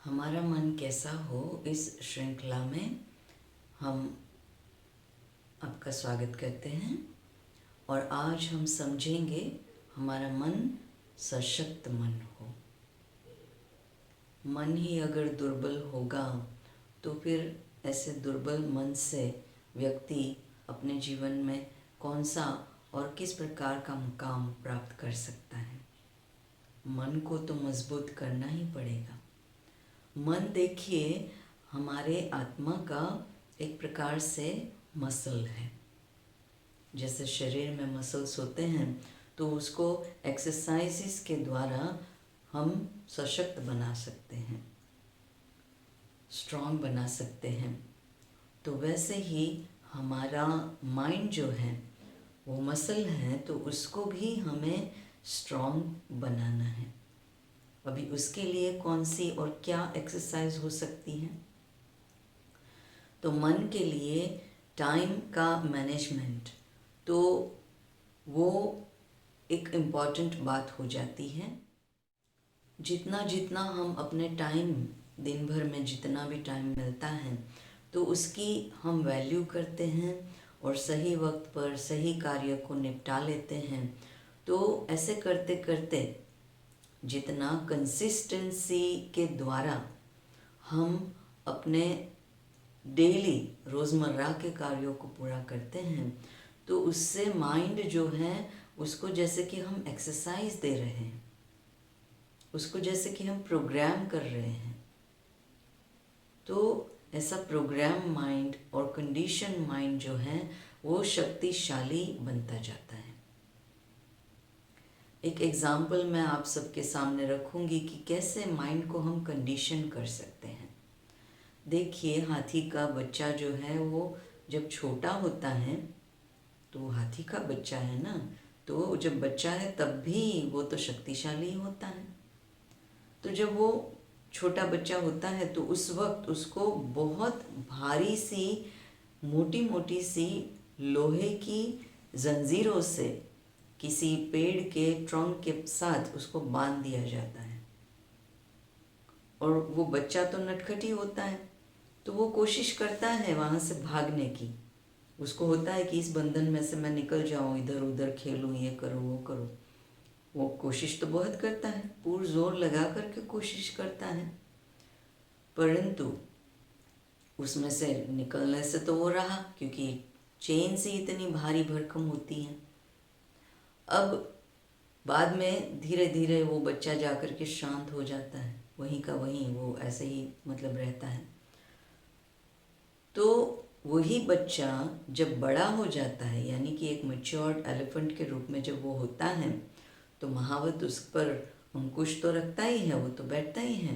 हमारा मन कैसा हो, इस श्रृंखला में हम आपका स्वागत करते हैं। और आज हम समझेंगे हमारा मन सशक्त मन हो। मन ही अगर दुर्बल होगा तो फिर ऐसे दुर्बल मन से व्यक्ति अपने जीवन में कौन सा और किस प्रकार का मुकाम प्राप्त कर सकता है। मन को तो मजबूत करना ही पड़ेगा। मन देखिए हमारे आत्मा का एक प्रकार से मसल है। जैसे शरीर में मसल्स होते हैं तो उसको एक्सरसाइजेस के द्वारा हम सशक्त बना सकते हैं, स्ट्रॉन्ग बना सकते हैं। तो वैसे ही हमारा माइंड जो है वो मसल है, तो उसको भी हमें स्ट्रॉन्ग बनाना है। अभी उसके लिए कौन सी और क्या एक्सरसाइज हो सकती है? तो मन के लिए टाइम का मैनेजमेंट, तो वो एक इम्पॉर्टेंट बात हो जाती है। जितना जितना हम अपने टाइम, दिन भर में जितना भी टाइम मिलता है तो उसकी हम वैल्यू करते हैं और सही वक्त पर सही कार्य को निपटा लेते हैं। तो ऐसे करते करते जितना कंसिस्टेंसी के द्वारा हम अपने डेली रोज़मर्रा के कार्यों को पूरा करते हैं तो उससे माइंड जो है उसको जैसे कि हम एक्सरसाइज दे रहे हैं, उसको जैसे कि हम प्रोग्राम कर रहे हैं। तो ऐसा प्रोग्राम माइंड और कंडीशन माइंड जो है वो शक्तिशाली बनता जाता है। एक एग्जाम्पल मैं आप सबके सामने रखूंगी कि कैसे माइंड को हम कंडीशन कर सकते हैं। देखिए, हाथी का बच्चा जो है वो जब छोटा होता है तो वो हाथी का बच्चा है ना, तो जब बच्चा है तब भी वो तो शक्तिशाली होता है। तो जब वो छोटा बच्चा होता है तो उस वक्त उसको बहुत भारी सी मोटी मोटी सी लोहे की जंजीरों से किसी पेड़ के ट्रंक के साथ उसको बांध दिया जाता है। और वो बच्चा तो नटखटी होता है, तो वो कोशिश करता है वहाँ से भागने की। उसको होता है कि इस बंधन में से मैं निकल जाऊँ, इधर उधर खेलूँ, ये करूँ वो करूँ। वो कोशिश तो बहुत करता है, पूरा जोर लगा करके कोशिश करता है, परंतु उसमें से निकलने से तो वो रहा, क्योंकि चेन से इतनी भारी भरकम होती है। अब बाद में धीरे धीरे वो बच्चा जाकर के शांत हो जाता है, वहीं का वहीं वो ऐसे ही मतलब रहता है। तो वही बच्चा जब बड़ा हो जाता है, यानी कि एक मैच्योर्ड एलिफेंट के रूप में जब वो होता है, तो महावत उस पर अंकुश तो रखता ही है, वो तो बैठता ही है।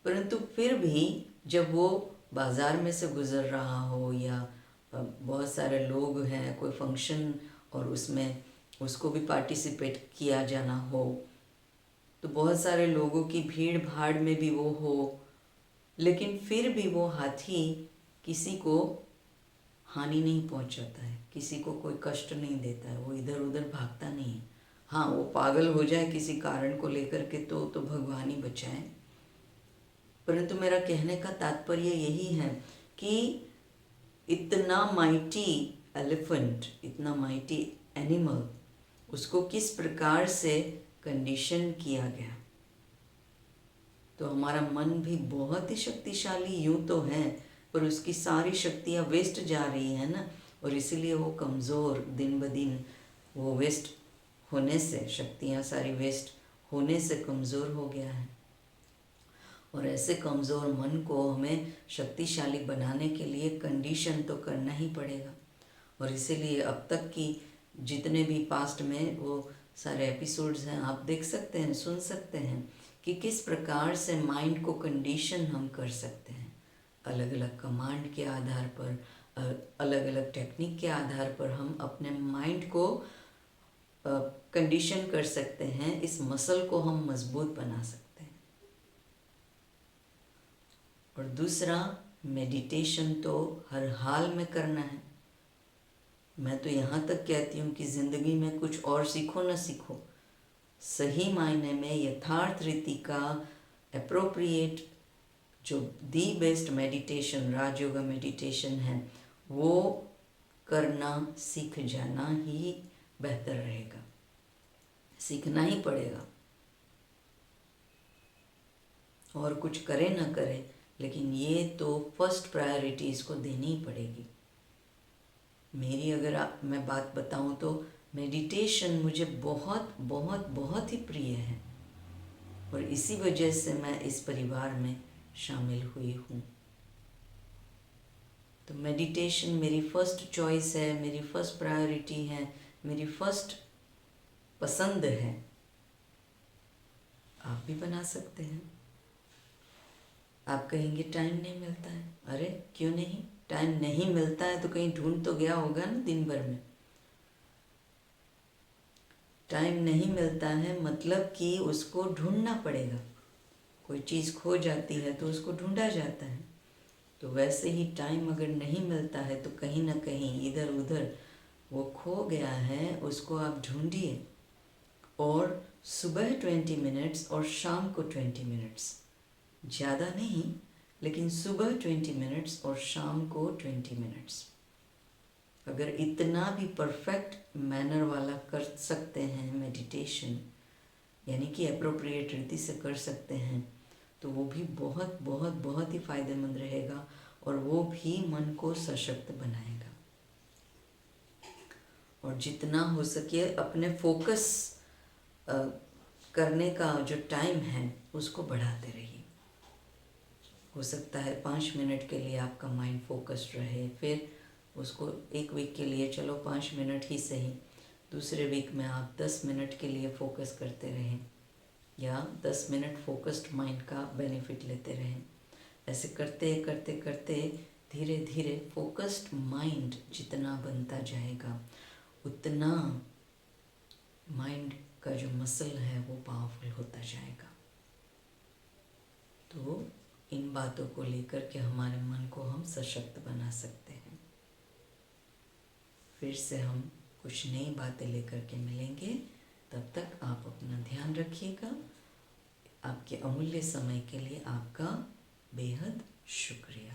परंतु फिर भी जब वो बाज़ार में से गुज़र रहा हो या बहुत सारे लोग हैं, कोई फंक्शन और उसमें उसको भी पार्टिसिपेट किया जाना हो, तो बहुत सारे लोगों की भीड़ भाड़ में भी वो हो, लेकिन फिर भी वो हाथी किसी को हानि नहीं पहुंचाता है, किसी को कोई कष्ट नहीं देता है, वो इधर उधर भागता नहीं है। हाँ, वो पागल हो जाए किसी कारण को लेकर के तो भगवान ही बचाए। परंतु मेरा कहने का तात्पर्य यही है कि इतना माइटी एलिफेंट, इतना माइटी एनिमल, उसको किस प्रकार से कंडीशन किया गया। तो हमारा मन भी बहुत ही शक्तिशाली यूँ तो है, पर उसकी सारी शक्तियाँ वेस्ट जा रही है ना, और इसीलिए वो कमज़ोर दिन ब दिन वो वेस्ट होने से, शक्तियाँ सारी वेस्ट होने से कमज़ोर हो गया है। और ऐसे कमज़ोर मन को हमें शक्तिशाली बनाने के लिए कंडीशन तो करना ही पड़ेगा। और इसीलिए अब तक की जितने भी पास्ट में वो सारे एपिसोड्स हैं, आप देख सकते हैं, सुन सकते हैं कि किस प्रकार से माइंड को कंडीशन हम कर सकते हैं। अलग अलग कमांड के आधार पर, अलग अलग टेक्निक के आधार पर हम अपने माइंड को कंडीशन कर सकते हैं। इस मसल को हम मजबूत बना सकते हैं। और दूसरा, मेडिटेशन तो हर हाल में करना है। मैं तो यहाँ तक कहती हूँ कि ज़िंदगी में कुछ और सीखो न सीखो, सही मायने में यथार्थ रीति का एप्रोप्रिएट जो the best meditation Raj yoga meditation है वो करना सीख जाना ही बेहतर रहेगा। सीखना ही पड़ेगा, और कुछ करे ना करे, लेकिन ये तो फर्स्ट प्रायोरिटी इसको देनी ही पड़ेगी। मेरी अगर मैं बात बताऊं तो मेडिटेशन मुझे बहुत बहुत बहुत ही प्रिय है, और इसी वजह से मैं इस परिवार में शामिल हुई हूँ। तो मेडिटेशन मेरी फर्स्ट चॉइस है, मेरी फर्स्ट प्रायोरिटी है, मेरी फर्स्ट पसंद है। आप भी बना सकते हैं। आप कहेंगे टाइम नहीं मिलता है, अरे क्यों नहीं, टाइम नहीं मिलता है तो कहीं ढूंढ तो गया होगा ना दिन भर में। टाइम नहीं मिलता है मतलब कि उसको ढूंढना पड़ेगा। कोई चीज़ खो जाती है तो उसको ढूंढा जाता है। तो वैसे ही टाइम अगर नहीं मिलता है तो कहीं ना कहीं इधर उधर वो खो गया है, उसको आप ढूंढिए। और सुबह 20 मिनट्स और शाम को 20 मिनट्स, ज़्यादा नहीं, लेकिन सुबह 20 मिनट्स और शाम को 20 मिनट्स। अगर इतना भी परफेक्ट मैनर वाला कर सकते हैं मेडिटेशन, यानी कि एप्रोप्रिएट रीति से कर सकते हैं, तो वो भी बहुत बहुत बहुत ही फायदेमंद रहेगा, और वो भी मन को सशक्त बनाएगा। और जितना हो सके अपने फोकस करने का जो टाइम है उसको बढ़ाते रहिए। हो सकता है 5 मिनट के लिए आपका माइंड फोकस्ड रहे, फिर उसको एक वीक के लिए चलो 5 मिनट ही सही, दूसरे वीक में आप 10 मिनट के लिए फोकस करते रहें, या 10 मिनट फोकस्ड माइंड का बेनिफिट लेते रहें। ऐसे करते करते करते धीरे धीरे फोकस्ड माइंड जितना बनता जाएगा उतना माइंड का जो मसल है वो पावरफुल होता जाएगा। तो इन बातों को लेकर के हमारे मन को हम सशक्त बना सकते हैं। फिर से हम कुछ नई बातें लेकर के मिलेंगे। तब तक आप अपना ध्यान रखिएगा। आपके अमूल्य समय के लिए आपका बेहद शुक्रिया।